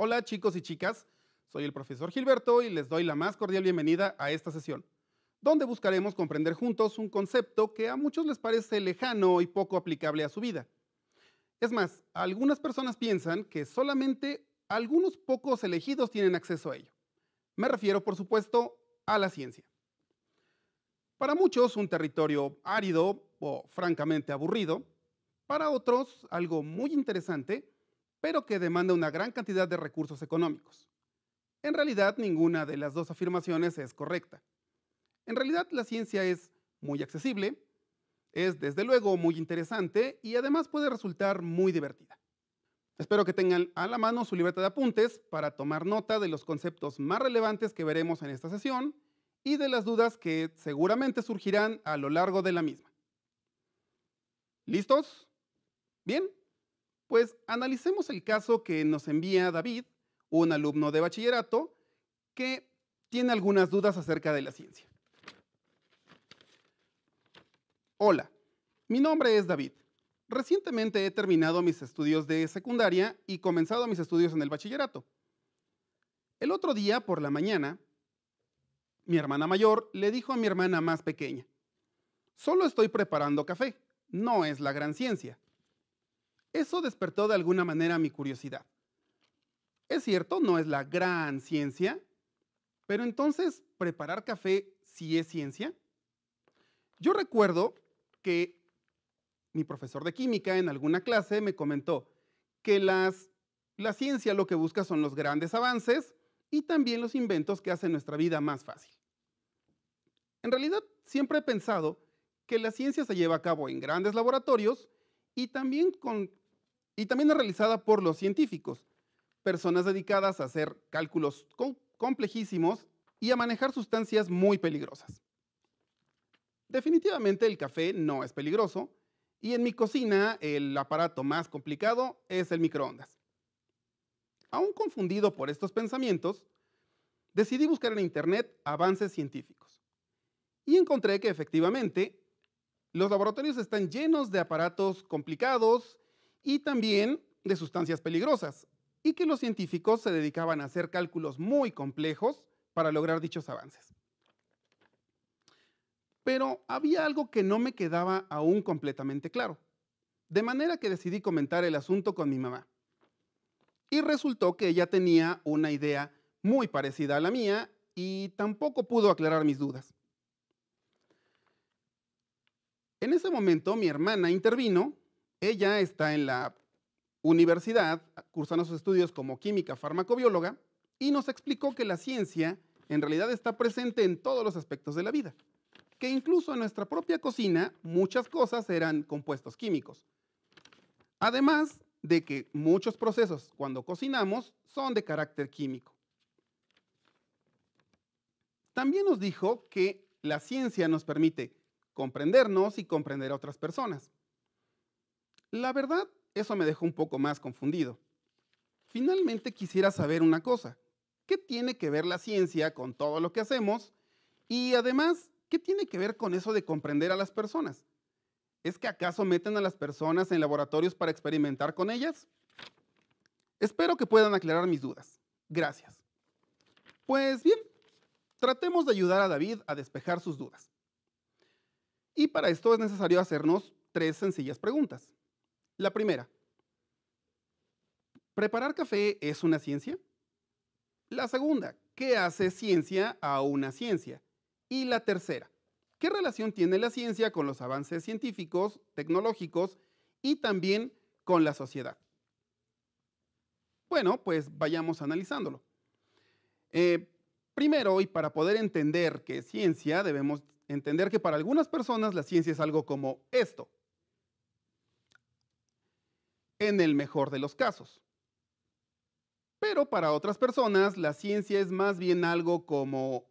Hola chicos y chicas, soy el profesor Gilberto y les doy la más cordial bienvenida a esta sesión, donde buscaremos comprender juntos un concepto que a muchos les parece lejano y poco aplicable a su vida. Es más, algunas personas piensan que solamente algunos pocos elegidos tienen acceso a ello. Me refiero, por supuesto, a la ciencia. Para muchos, un territorio árido o francamente aburrido. Para otros, algo muy interesante, pero que demanda una gran cantidad de recursos económicos. En realidad, ninguna de las dos afirmaciones es correcta. En realidad, la ciencia es muy accesible, es desde luego muy interesante y además puede resultar muy divertida. Espero que tengan a la mano su libreta de apuntes para tomar nota de los conceptos más relevantes que veremos en esta sesión y de las dudas que seguramente surgirán a lo largo de la misma. ¿Listos? Bien, pues analicemos el caso que nos envía David, un alumno de bachillerato que tiene algunas dudas acerca de la ciencia. Hola, mi nombre es David. Recientemente he terminado mis estudios de secundaria y comenzado mis estudios en el bachillerato. El otro día, por la mañana, mi hermana mayor le dijo a mi hermana más pequeña: solo estoy preparando café, no es la gran ciencia. Eso despertó de alguna manera mi curiosidad. Es cierto, no es la gran ciencia, pero entonces, ¿preparar café sí es ciencia? Yo recuerdo que mi profesor de química en alguna clase me comentó que la ciencia lo que busca son los grandes avances y también los inventos que hacen nuestra vida más fácil. En realidad, siempre he pensado que la ciencia se lleva a cabo en grandes laboratorios y también, y también es realizada por los científicos, personas dedicadas a hacer cálculos complejísimos y a manejar sustancias muy peligrosas. Definitivamente el café no es peligroso y en mi cocina el aparato más complicado es el microondas. Aún confundido por estos pensamientos, decidí buscar en internet avances científicos y encontré que efectivamente los laboratorios están llenos de aparatos complicados y también de sustancias peligrosas, y que los científicos se dedicaban a hacer cálculos muy complejos para lograr dichos avances. Pero había algo que no me quedaba aún completamente claro, de manera que decidí comentar el asunto con mi mamá. Y resultó que ella tenía una idea muy parecida a la mía y tampoco pudo aclarar mis dudas. En ese momento mi hermana intervino. Ella está en la universidad cursando sus estudios como química farmacobióloga y nos explicó que la ciencia en realidad está presente en todos los aspectos de la vida, que incluso en nuestra propia cocina muchas cosas eran compuestos químicos. Además de que muchos procesos cuando cocinamos son de carácter químico. También nos dijo que la ciencia nos permite comprendernos y comprender a otras personas. La verdad, eso me dejó un poco más confundido. Finalmente quisiera saber una cosa: ¿qué tiene que ver la ciencia con todo lo que hacemos? Y además, ¿qué tiene que ver con eso de comprender a las personas? ¿Es que acaso meten a las personas en laboratorios para experimentar con ellas? Espero que puedan aclarar mis dudas. Gracias. Pues bien, tratemos de ayudar a David a despejar sus dudas. Y para esto es necesario hacernos tres sencillas preguntas. La primera: ¿preparar café es una ciencia? La segunda: ¿qué hace ciencia a una ciencia? Y la tercera: ¿qué relación tiene la ciencia con los avances científicos, tecnológicos y también con la sociedad? Bueno, pues vayamos analizándolo. Eh, Primero, y para poder entender qué es ciencia, debemos entender que para algunas personas la ciencia es algo como esto, en el mejor de los casos. Pero para otras personas la ciencia es más bien algo como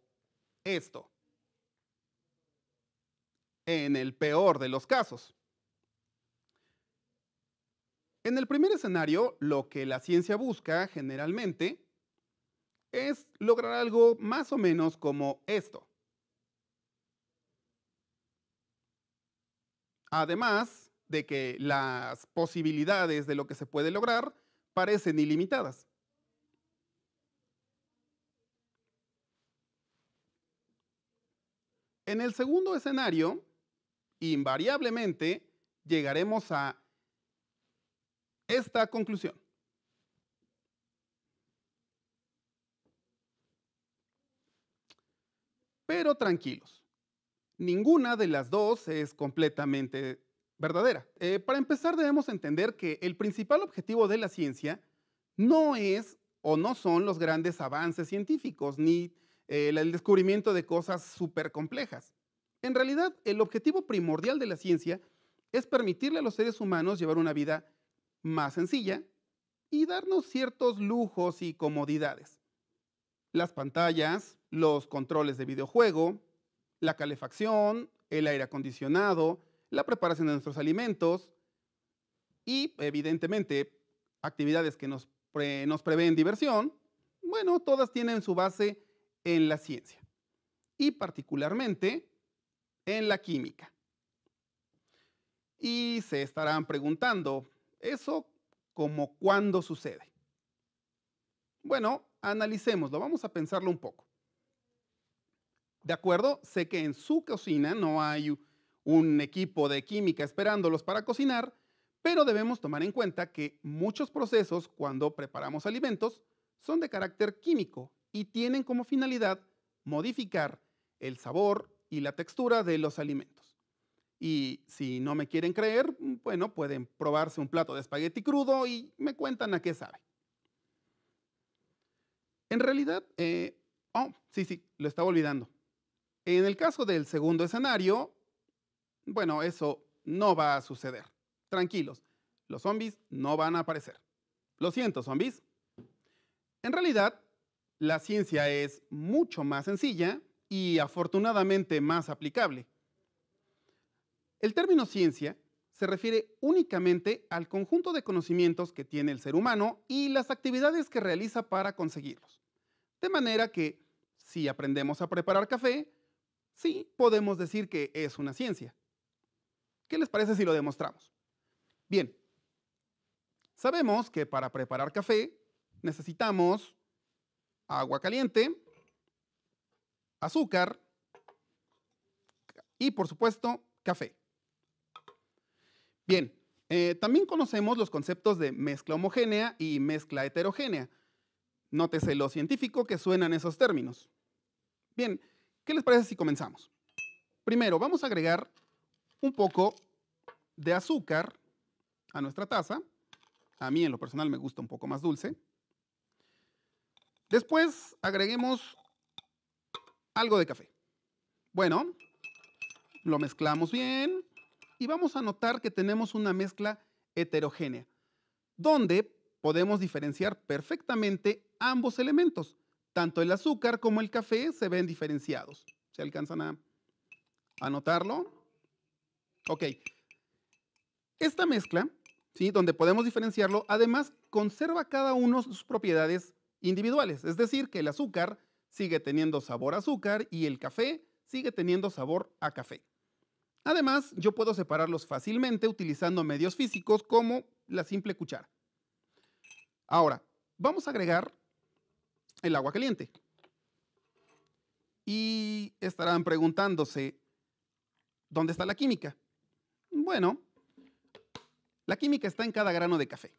esto, en el peor de los casos. En el primer escenario, lo que la ciencia busca generalmente es lograr algo más o menos como esto. Además de que las posibilidades de lo que se puede lograr parecen ilimitadas. En el segundo escenario, invariablemente llegaremos a esta conclusión. Pero tranquilos, ninguna de las dos es completamente verdadera. Para empezar, debemos entender que el principal objetivo de la ciencia no es o no son los grandes avances científicos ni el descubrimiento de cosas súper complejas. En realidad, el objetivo primordial de la ciencia es permitirle a los seres humanos llevar una vida más sencilla y darnos ciertos lujos y comodidades. Las pantallas, los controles de videojuego, la calefacción, el aire acondicionado, la preparación de nuestros alimentos y, evidentemente, actividades que nos prevén diversión, bueno, todas tienen su base en la ciencia y particularmente en la química. Y se estarán preguntando, ¿eso como cuándo sucede? Bueno, analicémoslo, vamos a pensarlo un poco. De acuerdo, sé que en su cocina no hay un equipo de química esperándolos para cocinar, pero debemos tomar en cuenta que muchos procesos cuando preparamos alimentos son de carácter químico y tienen como finalidad modificar el sabor y la textura de los alimentos. Y si no me quieren creer, bueno, pueden probarse un plato de espagueti crudo y me cuentan a qué sabe. En realidad, sí, lo estaba olvidando. En el caso del segundo escenario, bueno, eso no va a suceder. Tranquilos, los zombies no van a aparecer. Lo siento, zombies. En realidad, la ciencia es mucho más sencilla y afortunadamente más aplicable. El término ciencia se refiere únicamente al conjunto de conocimientos que tiene el ser humano y las actividades que realiza para conseguirlos. De manera que, si aprendemos a preparar café, sí podemos decir que es una ciencia. ¿Qué les parece si lo demostramos? Bien, sabemos que para preparar café necesitamos agua caliente, azúcar y, por supuesto, café. Bien, también conocemos los conceptos de mezcla homogénea y mezcla heterogénea. Nótese lo científico que suenan esos términos. Bien, ¿qué les parece si comenzamos? Primero, vamos a agregar un poco de azúcar a nuestra taza. A mí, en lo personal, me gusta un poco más dulce. Después, agreguemos algo de café. Bueno, lo mezclamos bien y vamos a notar que tenemos una mezcla heterogénea, donde podemos diferenciar perfectamente ambos elementos. Tanto el azúcar como el café se ven diferenciados. ¿Se alcanzan a notarlo? Ok. Esta mezcla, ¿sí?, donde podemos diferenciarlo, además conserva cada uno sus propiedades individuales. Es decir, que el azúcar sigue teniendo sabor a azúcar y el café sigue teniendo sabor a café. Además, yo puedo separarlos fácilmente utilizando medios físicos como la simple cuchara. Ahora, vamos a agregar el agua caliente. Y estarán preguntándose, ¿dónde está la química? Bueno, la química está en cada grano de café.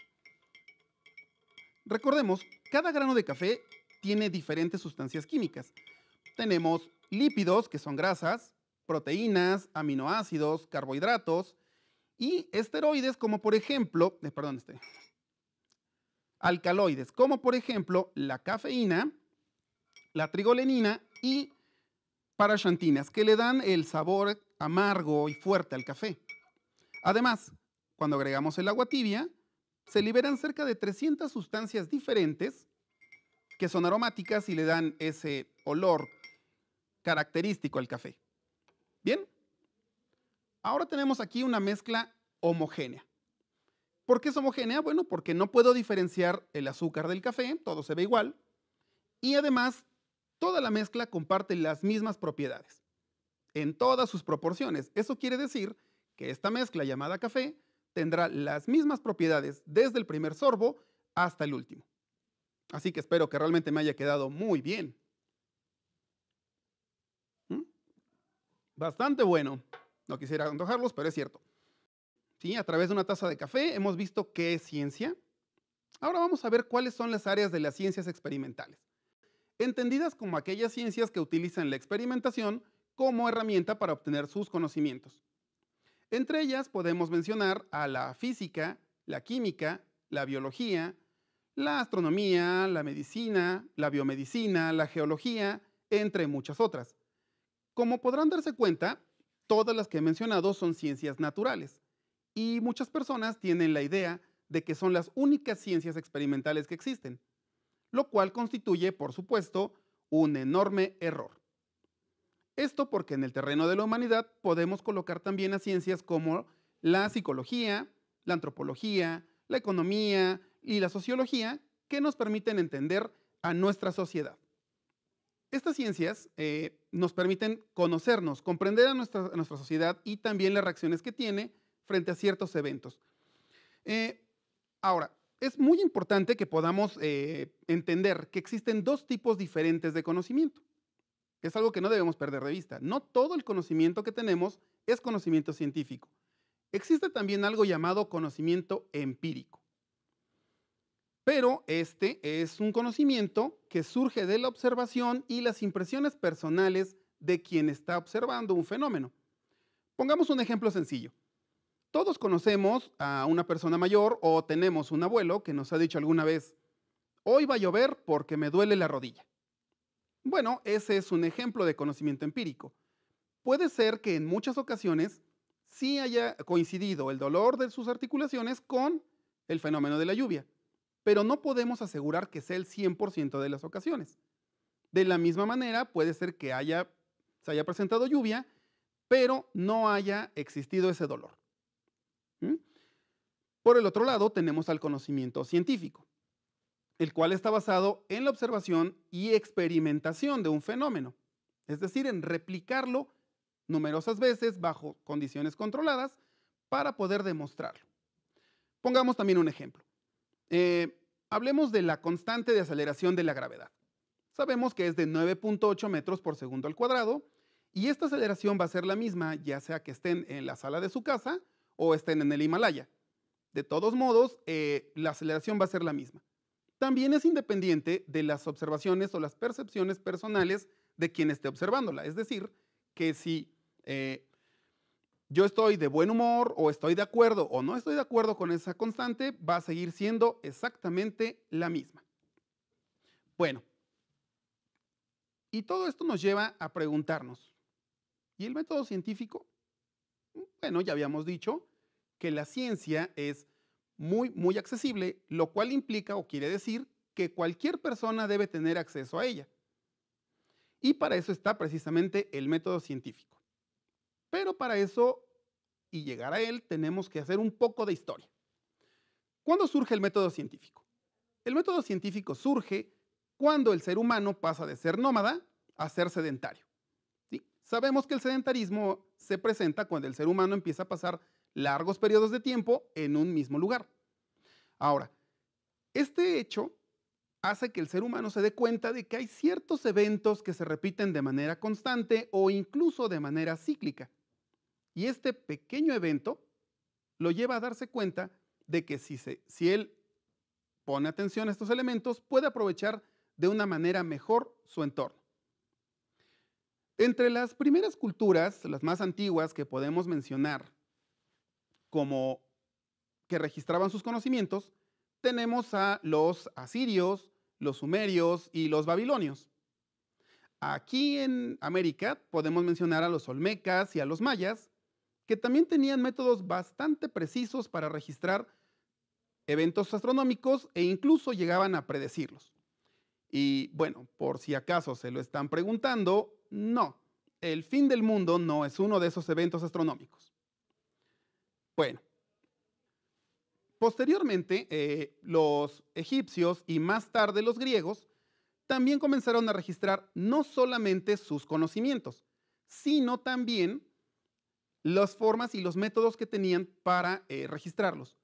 Recordemos, cada grano de café tiene diferentes sustancias químicas. Tenemos lípidos, que son grasas, proteínas, aminoácidos, carbohidratos y esteroides, como por ejemplo, alcaloides, como por ejemplo la cafeína, la trigolenina y paraxantinas, que le dan el sabor amargo y fuerte al café. Además, cuando agregamos el agua tibia, se liberan cerca de 300 sustancias diferentes que son aromáticas y le dan ese olor característico al café. Bien, ahora tenemos aquí una mezcla homogénea. ¿Por qué es homogénea? Bueno, porque no puedo diferenciar el azúcar del café, todo se ve igual, y además toda la mezcla comparte las mismas propiedades, en todas sus proporciones. Eso quiere decir que esta mezcla llamada café tendrá las mismas propiedades desde el primer sorbo hasta el último. Así que espero que realmente me haya quedado muy bien. ¿Mm? Bastante bueno. No quisiera antojarlos, pero es cierto. Sí, a través de una taza de café hemos visto qué es ciencia. Ahora vamos a ver cuáles son las áreas de las ciencias experimentales, entendidas como aquellas ciencias que utilizan la experimentación como herramienta para obtener sus conocimientos. Entre ellas podemos mencionar a la física, la química, la biología, la astronomía, la medicina, la biomedicina, la geología, entre muchas otras. Como podrán darse cuenta, todas las que he mencionado son ciencias naturales y muchas personas tienen la idea de que son las únicas ciencias experimentales que existen, lo cual constituye, por supuesto, un enorme error. Esto porque en el terreno de la humanidad podemos colocar también a ciencias como la psicología, la antropología, la economía y la sociología que nos permiten entender a nuestra sociedad. Estas ciencias nos permiten conocernos, comprender a nuestra sociedad y también las reacciones que tiene frente a ciertos eventos. Eh, Ahora, es muy importante que podamos entender que existen dos tipos diferentes de conocimiento. Es algo que no debemos perder de vista. No todo el conocimiento que tenemos es conocimiento científico. Existe también algo llamado conocimiento empírico. Pero este es un conocimiento que surge de la observación y las impresiones personales de quien está observando un fenómeno. Pongamos un ejemplo sencillo. Todos conocemos a una persona mayor o tenemos un abuelo que nos ha dicho alguna vez, hoy va a llover porque me duele la rodilla. Bueno, ese es un ejemplo de conocimiento empírico. Puede ser que en muchas ocasiones sí haya coincidido el dolor de sus articulaciones con el fenómeno de la lluvia, pero no podemos asegurar que sea el 100% de las ocasiones. De la misma manera, puede ser que se haya presentado lluvia, pero no haya existido ese dolor. ¿Mm? Por el otro lado, tenemos al conocimiento científico, el cual está basado en la observación y experimentación de un fenómeno, es decir, en replicarlo numerosas veces bajo condiciones controladas para poder demostrarlo. Pongamos también un ejemplo. Hablemos de la constante de aceleración de la gravedad. Sabemos que es de 9.8 metros por segundo al cuadrado y esta aceleración va a ser la misma ya sea que estén en la sala de su casa o estén en el Himalaya. De todos modos, la aceleración va a ser la misma. También es independiente de las observaciones o las percepciones personales de quien esté observándola. Es decir, que si yo estoy de buen humor o estoy de acuerdo o no estoy de acuerdo con esa constante, va a seguir siendo exactamente la misma. Bueno, y todo esto nos lleva a preguntarnos, ¿y el método científico? Bueno, ya habíamos dicho que la ciencia es muy accesible, lo cual implica o quiere decir que cualquier persona debe tener acceso a ella. Y para eso está precisamente el método científico. Pero para eso y llegar a él tenemos que hacer un poco de historia. ¿Cuándo surge el método científico? El método científico surge cuando el ser humano pasa de ser nómada a ser sedentario. ¿Sí? Sabemos que el sedentarismo se presenta cuando el ser humano empieza a pasar largos periodos de tiempo en un mismo lugar. Ahora, este hecho hace que el ser humano se dé cuenta de que hay ciertos eventos que se repiten de manera constante o incluso de manera cíclica. Y este pequeño evento lo lleva a darse cuenta de que si él pone atención a estos elementos, puede aprovechar de una manera mejor su entorno. Entre las primeras culturas, las más antiguas que podemos mencionar como que registraban sus conocimientos, tenemos a los asirios, los sumerios y los babilonios. Aquí en América podemos mencionar a los olmecas y a los mayas, que también tenían métodos bastante precisos para registrar eventos astronómicos e incluso llegaban a predecirlos. Y bueno, por si acaso se lo están preguntando, no, el fin del mundo no es uno de esos eventos astronómicos. Bueno, posteriormente los egipcios y más tarde los griegos también comenzaron a registrar no solamente sus conocimientos, sino también las formas y los métodos que tenían para registrarlos.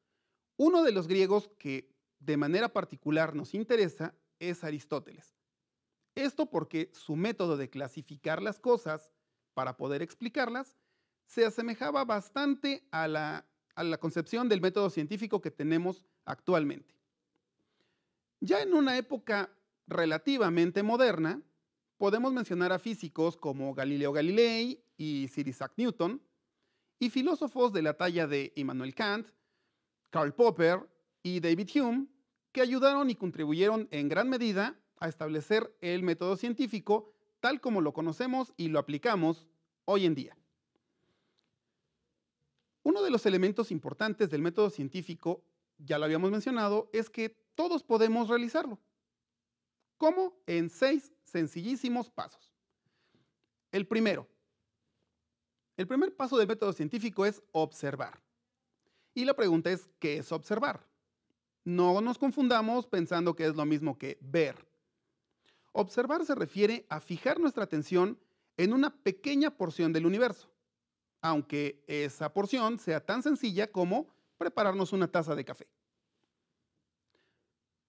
Uno de los griegos que de manera particular nos interesa es Aristóteles. Esto porque su método de clasificar las cosas para poder explicarlas, se asemejaba bastante a la concepción del método científico que tenemos actualmente. Ya en una época relativamente moderna, podemos mencionar a físicos como Galileo Galilei y Sir Isaac Newton, y filósofos de la talla de Immanuel Kant, Karl Popper y David Hume, que ayudaron y contribuyeron en gran medida a establecer el método científico tal como lo conocemos y lo aplicamos hoy en día. Uno de los elementos importantes del método científico, ya lo habíamos mencionado, es que todos podemos realizarlo. ¿Cómo? En 6 sencillísimos pasos. El primero. El primer paso del método científico es observar. Y la pregunta es, ¿qué es observar? No nos confundamos pensando que es lo mismo que ver. Observar se refiere a fijar nuestra atención en una pequeña porción del universo, aunque esa porción sea tan sencilla como prepararnos una taza de café.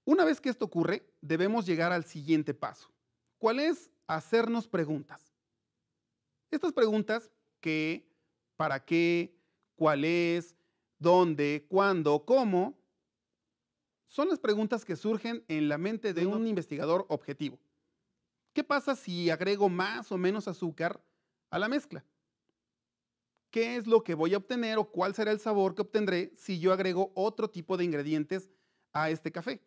Una vez que esto ocurre, debemos llegar al siguiente paso. ¿Cuál es? Hacernos preguntas. Estas preguntas, ¿qué? ¿Para qué? ¿Cuál es? ¿Dónde? ¿Cuándo? ¿Cómo? Son las preguntas que surgen en la mente de un investigador objetivo. ¿Qué pasa si agrego más o menos azúcar a la mezcla? ¿Qué es lo que voy a obtener o cuál será el sabor que obtendré si yo agrego otro tipo de ingredientes a este café?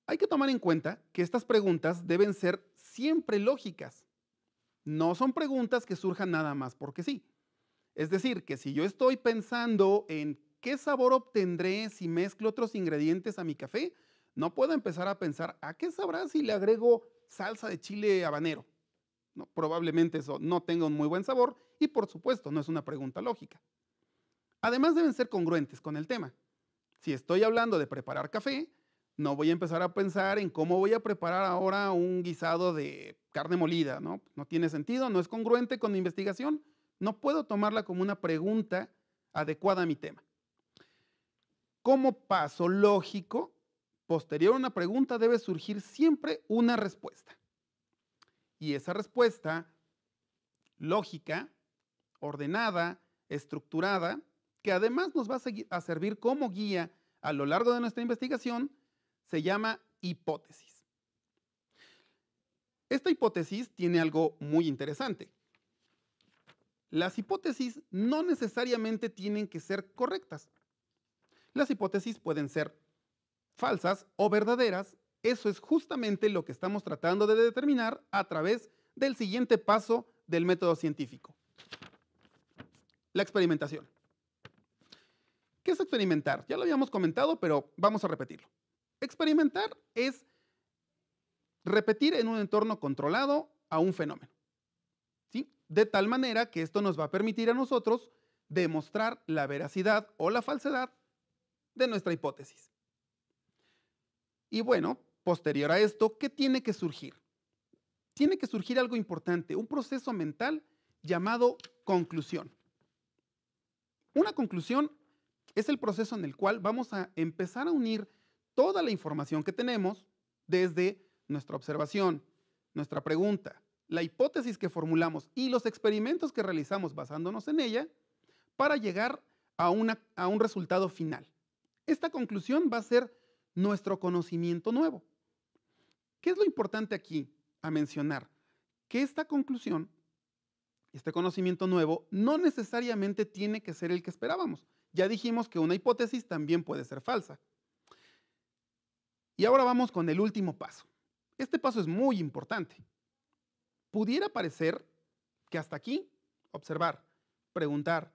Hay que tomar en cuenta que estas preguntas deben ser siempre lógicas. No son preguntas que surjan nada más porque sí. Es decir, que si yo estoy pensando en qué sabor obtendré si mezclo otros ingredientes a mi café, no puedo empezar a pensar a qué sabrá si le agrego salsa de chile habanero. No, probablemente eso no tenga un muy buen sabor y por supuesto no es una pregunta lógica. Además deben ser congruentes con el tema. Si estoy hablando de preparar café, no voy a empezar a pensar en cómo voy a preparar ahora un guisado de carne molida, ¿no? No tiene sentido, no es congruente con mi investigación, no puedo tomarla como una pregunta adecuada a mi tema. Como paso lógico, posterior a una pregunta debe surgir siempre una respuesta. Y esa respuesta lógica, ordenada, estructurada, que además nos va a servir como guía a lo largo de nuestra investigación, se llama hipótesis. Esta hipótesis tiene algo muy interesante. Las hipótesis no necesariamente tienen que ser correctas. Las hipótesis pueden ser falsas o verdaderas. Eso es justamente lo que estamos tratando de determinar a través del siguiente paso del método científico. La experimentación. ¿Qué es experimentar? Ya lo habíamos comentado, pero vamos a repetirlo. Experimentar es repetir en un entorno controlado a un fenómeno, ¿sí? De tal manera que esto nos va a permitir a nosotros demostrar la veracidad o la falsedad de nuestra hipótesis. Y bueno, posterior a esto, ¿qué tiene que surgir? Tiene que surgir algo importante, un proceso mental llamado conclusión. Una conclusión es el proceso en el cual vamos a empezar a unir toda la información que tenemos desde nuestra observación, nuestra pregunta, la hipótesis que formulamos y los experimentos que realizamos basándonos en ella para llegar a un resultado final. Esta conclusión va a ser nuestro conocimiento nuevo. ¿Qué es lo importante aquí a mencionar? Que esta conclusión, este conocimiento nuevo, no necesariamente tiene que ser el que esperábamos. Ya dijimos que una hipótesis también puede ser falsa. Y ahora vamos con el último paso. Este paso es muy importante. Pudiera parecer que hasta aquí, observar, preguntar,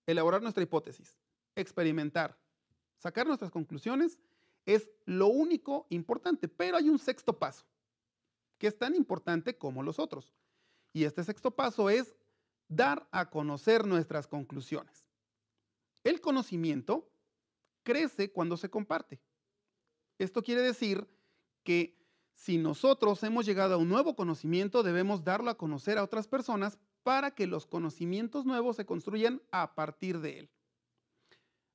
elaborar nuestra hipótesis, experimentar, sacar nuestras conclusiones, es lo único importante, pero hay un sexto paso, que es tan importante como los otros. Y este sexto paso es dar a conocer nuestras conclusiones. El conocimiento crece cuando se comparte. Esto quiere decir que si nosotros hemos llegado a un nuevo conocimiento, debemos darlo a conocer a otras personas para que los conocimientos nuevos se construyan a partir de él.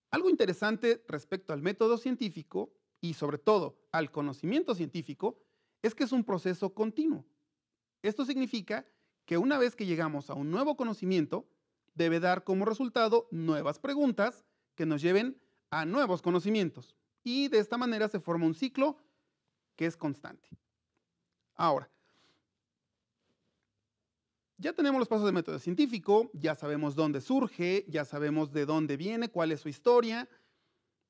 Algo interesante respecto al método científico y sobre todo al conocimiento científico es que es un proceso continuo. Esto significa que una vez que llegamos a un nuevo conocimiento, debe dar como resultado nuevas preguntas que nos lleven a nuevos conocimientos. Y de esta manera se forma un ciclo que es constante. Ahora, ya tenemos los pasos del método científico, ya sabemos dónde surge, ya sabemos de dónde viene, cuál es su historia.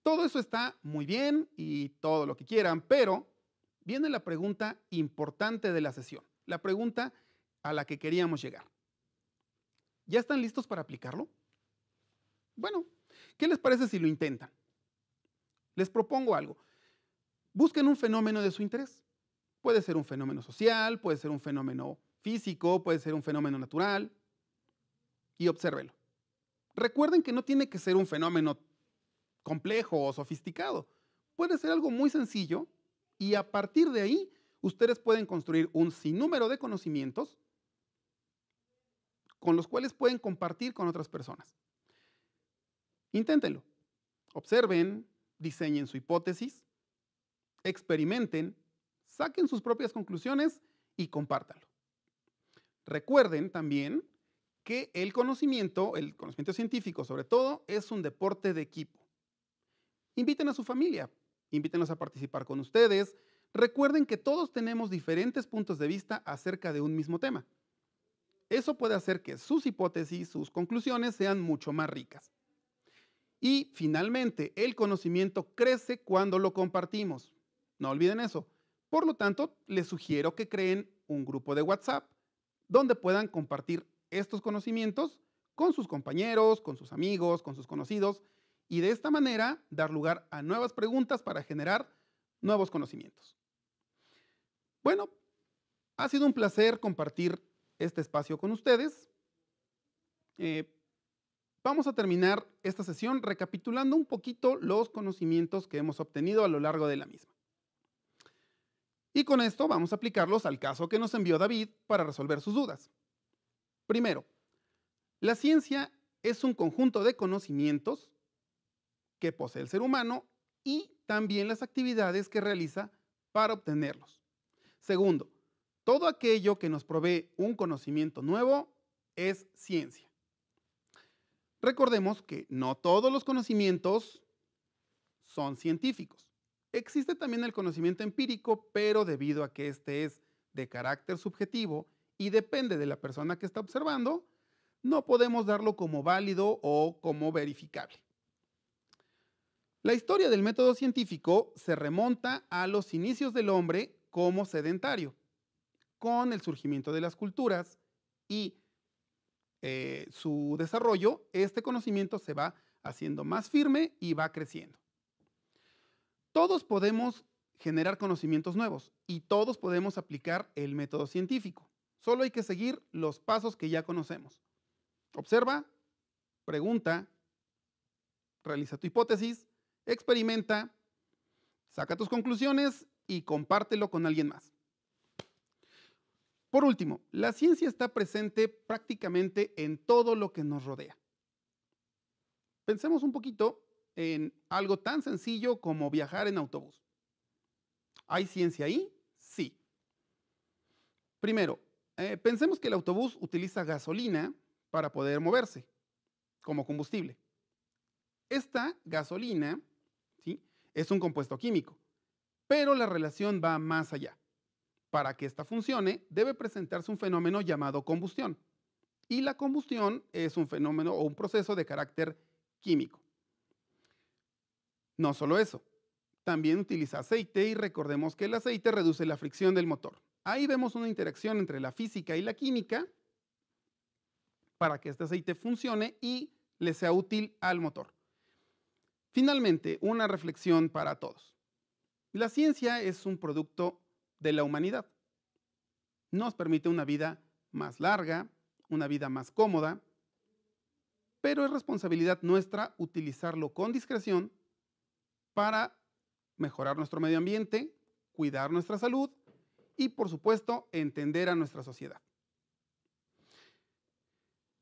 Todo eso está muy bien y todo lo que quieran, pero viene la pregunta importante de la sesión, la pregunta a la que queríamos llegar. ¿Ya están listos para aplicarlo? Bueno, ¿qué les parece si lo intentan? Les propongo algo. Busquen un fenómeno de su interés. Puede ser un fenómeno social, puede ser un fenómeno físico, puede ser un fenómeno natural, y obsérvelo. Recuerden que no tiene que ser un fenómeno complejo o sofisticado. Puede ser algo muy sencillo y a partir de ahí ustedes pueden construir un sinnúmero de conocimientos con los cuales pueden compartir con otras personas. Inténtenlo. Observen, diseñen su hipótesis, experimenten, saquen sus propias conclusiones y compártanlo. Recuerden también que el conocimiento científico sobre todo, es un deporte de equipo. Inviten a su familia, invítenlos a participar con ustedes. Recuerden que todos tenemos diferentes puntos de vista acerca de un mismo tema. Eso puede hacer que sus hipótesis, sus conclusiones sean mucho más ricas. Y finalmente, el conocimiento crece cuando lo compartimos. No olviden eso. Por lo tanto, les sugiero que creen un grupo de WhatsApp donde puedan compartir estos conocimientos con sus compañeros, con sus amigos, con sus conocidos, y de esta manera dar lugar a nuevas preguntas para generar nuevos conocimientos. Bueno, ha sido un placer compartir este espacio con ustedes. Vamos a terminar esta sesión recapitulando un poquito los conocimientos que hemos obtenido a lo largo de la misma. Y con esto vamos a aplicarlos al caso que nos envió David para resolver sus dudas. Primero, la ciencia es un conjunto de conocimientos que posee el ser humano y también las actividades que realiza para obtenerlos. Segundo, todo aquello que nos provee un conocimiento nuevo es ciencia. Recordemos que no todos los conocimientos son científicos. Existe también el conocimiento empírico, pero debido a que este es de carácter subjetivo y depende de la persona que está observando, no podemos darlo como válido o como verificable. La historia del método científico se remonta a los inicios del hombre como sedentario. Con el surgimiento de las culturas y su desarrollo, este conocimiento se va haciendo más firme y va creciendo. Todos podemos generar conocimientos nuevos y todos podemos aplicar el método científico. Solo hay que seguir los pasos que ya conocemos. Observa, pregunta, realiza tu hipótesis, experimenta, saca tus conclusiones y compártelo con alguien más. Por último, la ciencia está presente prácticamente en todo lo que nos rodea. Pensemos un poquito en algo tan sencillo como viajar en autobús. ¿Hay ciencia ahí? Sí. Primero, pensemos que el autobús utiliza gasolina para poder moverse como combustible. Esta gasolina, ¿sí?, es un compuesto químico, pero la relación va más allá. Para que esta funcione, debe presentarse un fenómeno llamado combustión. Y la combustión es un fenómeno o un proceso de carácter químico. No solo eso, también utiliza aceite y recordemos que el aceite reduce la fricción del motor. Ahí vemos una interacción entre la física y la química para que este aceite funcione y le sea útil al motor. Finalmente, una reflexión para todos. La ciencia es un producto de la humanidad. Nos permite una vida más larga, una vida más cómoda, pero es responsabilidad nuestra utilizarlo con discreción para mejorar nuestro medio ambiente, cuidar nuestra salud y, por supuesto, entender a nuestra sociedad.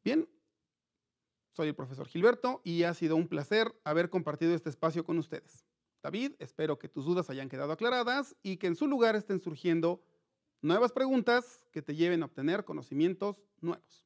Bien, soy el profesor Gilberto y ha sido un placer haber compartido este espacio con ustedes. David, espero que tus dudas hayan quedado aclaradas y que en su lugar estén surgiendo nuevas preguntas que te lleven a obtener conocimientos nuevos.